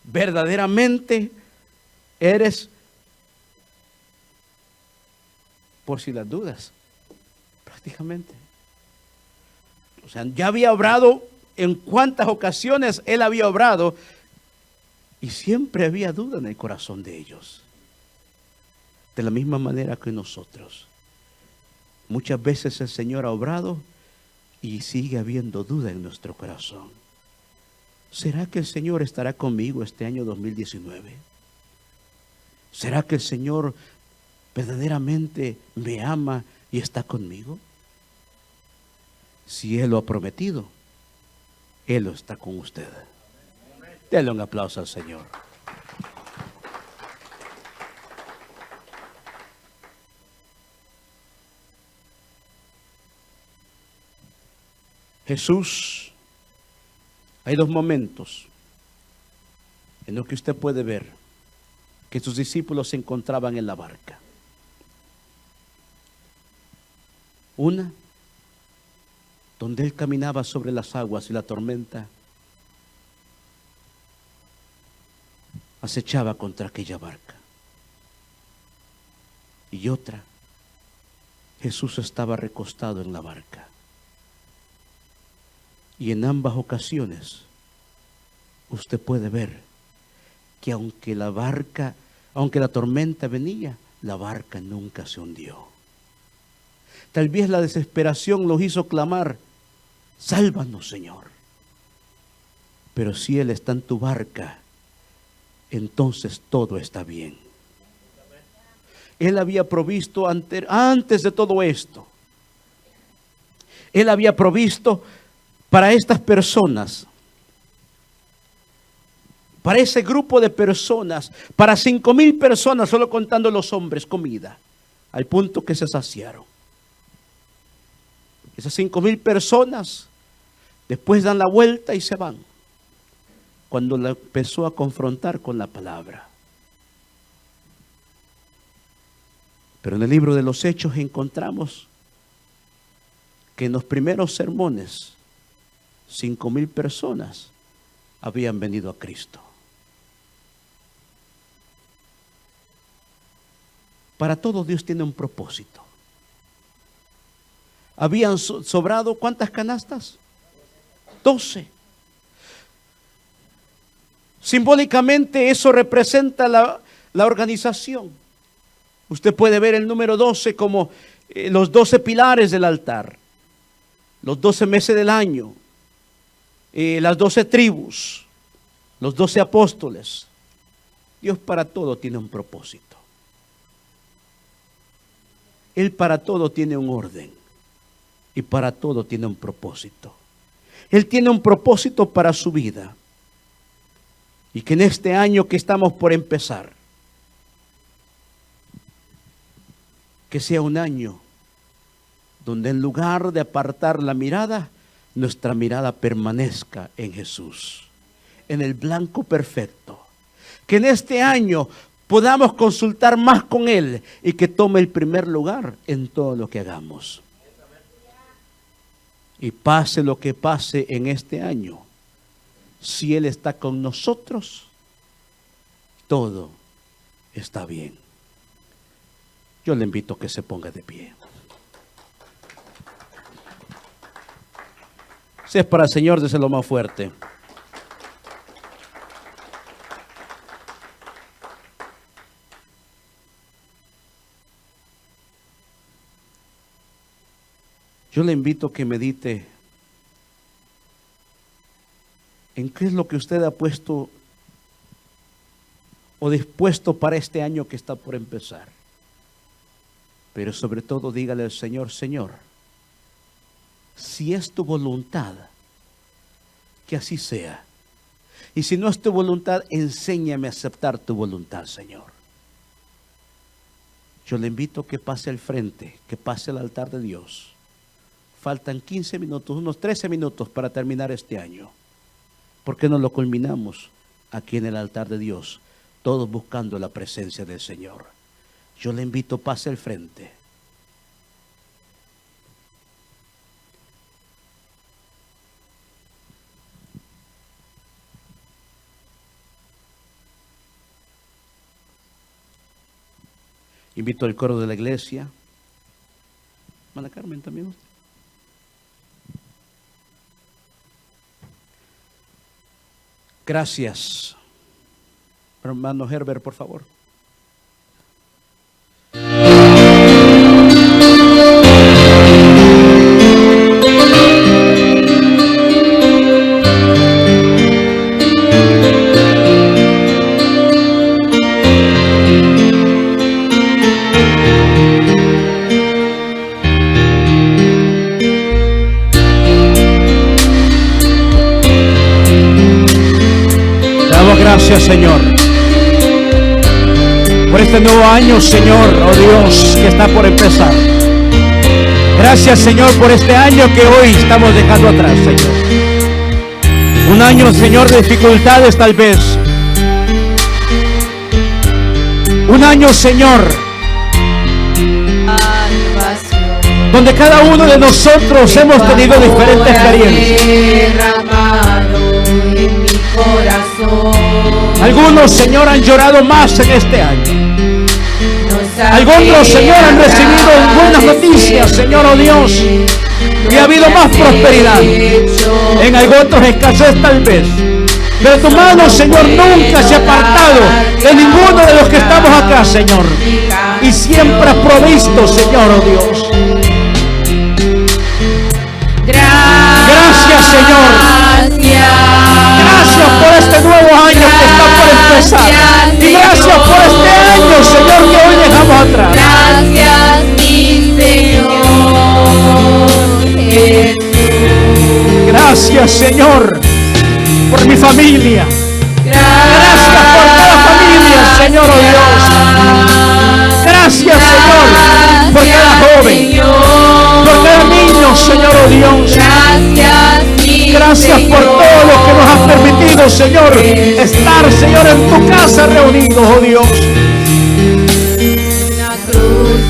Verdaderamente eres, por si las dudas, prácticamente. O sea, ya había obrado. En cuántas ocasiones él había obrado, y siempre había duda en el corazón de ellos. De la misma manera que nosotros. Muchas veces el Señor ha obrado y sigue habiendo duda en nuestro corazón. ¿Será que el Señor estará conmigo este año 2019? ¿Será que el Señor verdaderamente me ama y está conmigo? Si Él lo ha prometido, Él está con usted. Denle un aplauso al Señor. Jesús, hay dos momentos en los que usted puede ver que sus discípulos se encontraban en la barca. Una, donde él caminaba sobre las aguas y la tormenta acechaba contra aquella barca. Y otra, Jesús estaba recostado en la barca. Y en ambas ocasiones usted puede ver que aunque la tormenta venía, la barca nunca se hundió. Tal vez la desesperación los hizo clamar: sálvanos, Señor. Pero si Él está en tu barca, entonces todo está bien. Él había provisto antes de todo esto. Él había provisto para estas personas, para ese grupo de personas, para 5,000 personas, solo contando los hombres, comida, al punto que se saciaron. Esas 5,000 personas después dan la vuelta y se van, cuando la empezó a confrontar con la palabra. Pero en el libro de los Hechos encontramos que en los primeros sermones 5,000 personas habían venido a Cristo. Para todo Dios tiene un propósito. Habían sobrado, ¿cuántas canastas? 12. Simbólicamente eso representa la organización. Usted puede ver el número 12 como los 12 pilares del altar, los 12 meses del año, las 12 tribus, los 12 apóstoles. Dios para todo tiene un propósito. Él para todo tiene un orden y para todo tiene un propósito. Él tiene un propósito para su vida. Y que en este año que estamos por empezar, que sea un año donde en lugar de apartar la mirada, nuestra mirada permanezca en Jesús, en el blanco perfecto. Que en este año podamos consultar más con Él y que tome el primer lugar en todo lo que hagamos. Y pase lo que pase en este año, si Él está con nosotros, todo está bien. Yo le invito a que se ponga de pie. Si es para el Señor, déselo más fuerte. Yo le invito a que medite en qué es lo que usted ha puesto o dispuesto para este año que está por empezar. Pero sobre todo dígale al Señor: Señor, si es tu voluntad, que así sea. Y si no es tu voluntad, enséñame a aceptar tu voluntad, Señor. Yo le invito a que pase al frente, que pase al altar de Dios. Faltan 15 minutos, unos 13 minutos para terminar este año. ¿Por qué no lo culminamos aquí en el altar de Dios? Todos buscando la presencia del Señor. Yo le invito, pase al frente. Invito al coro de la iglesia. Hermana Carmen también. Gracias. Hermano Herbert, por favor. Gracias, Señor, por este nuevo año, Señor, oh Dios, que está por empezar. Gracias, Señor, por este año que hoy estamos dejando atrás, Señor. Un año, Señor, de dificultades tal vez. Un año, Señor, donde cada uno de nosotros hemos tenido diferentes experiencias. Algunos, Señor, han llorado más en este año. Algunos, Señor, han recibido buenas noticias, Señor, oh Dios, y ha habido más prosperidad. En otros escasez tal vez. Pero tu mano, Señor, nunca se ha apartado de ninguno de los que estamos acá, Señor. Y siempre has provisto, Señor, oh Dios. Gracias, Señor. Gracias por este nuevo año que está por empezar. Y gracias por este año, Señor, que hoy dejamos atrás. Gracias, mi Señor Jesús. Gracias, Señor, por mi familia. Gracias por cada familia, Señor, oh Dios. Gracias, Señor, por cada joven, por cada niño, Señor, oh Dios. Gracias por todo lo que nos has permitido, Señor, estar, Señor, en tu casa reunidos, oh Dios. Una cruz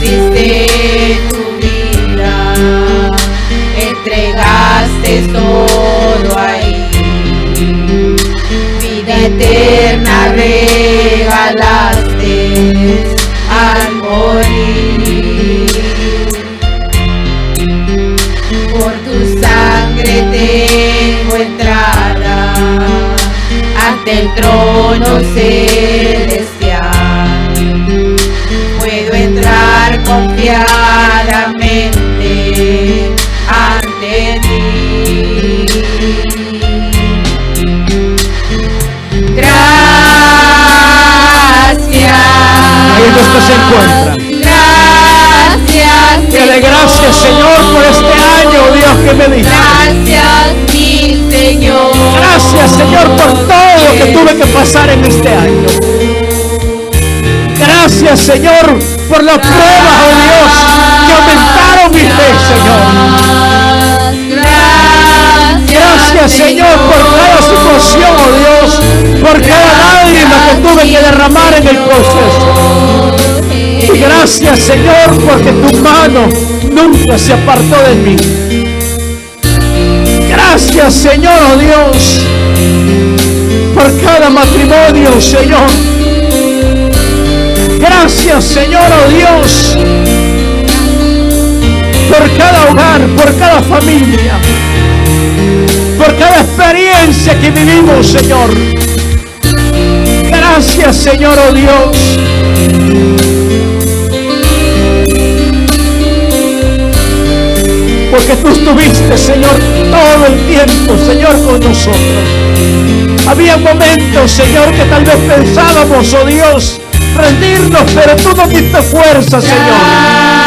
ante ti. Gracias. Ahí donde usted se encuentra. Gracias, Dale gracias, Señor, por este año, Dios, que me diste. Gracias, mi Señor. Gracias, Señor, por todo lo que tuve que pasar en este año. Gracias, Señor, por las pruebas, oh Dios, que aumentaron mi fe, Señor. Gracias, Señor, por cada situación, oh Dios, por cada lágrima que tuve que derramar en el proceso. Y gracias, Señor, porque tu mano nunca se apartó de mí. Gracias, Señor, oh Dios, por cada matrimonio, Señor. Gracias, Señor, oh Dios, por cada hogar, por cada familia, por cada experiencia que vivimos, Señor. Gracias, Señor, oh Dios. Porque tú estuviste, Señor, todo el tiempo, Señor, con nosotros. Había momentos, Señor, que tal vez pensábamos, oh Dios, rendirnos, pero tú nos diste fuerza, Señor.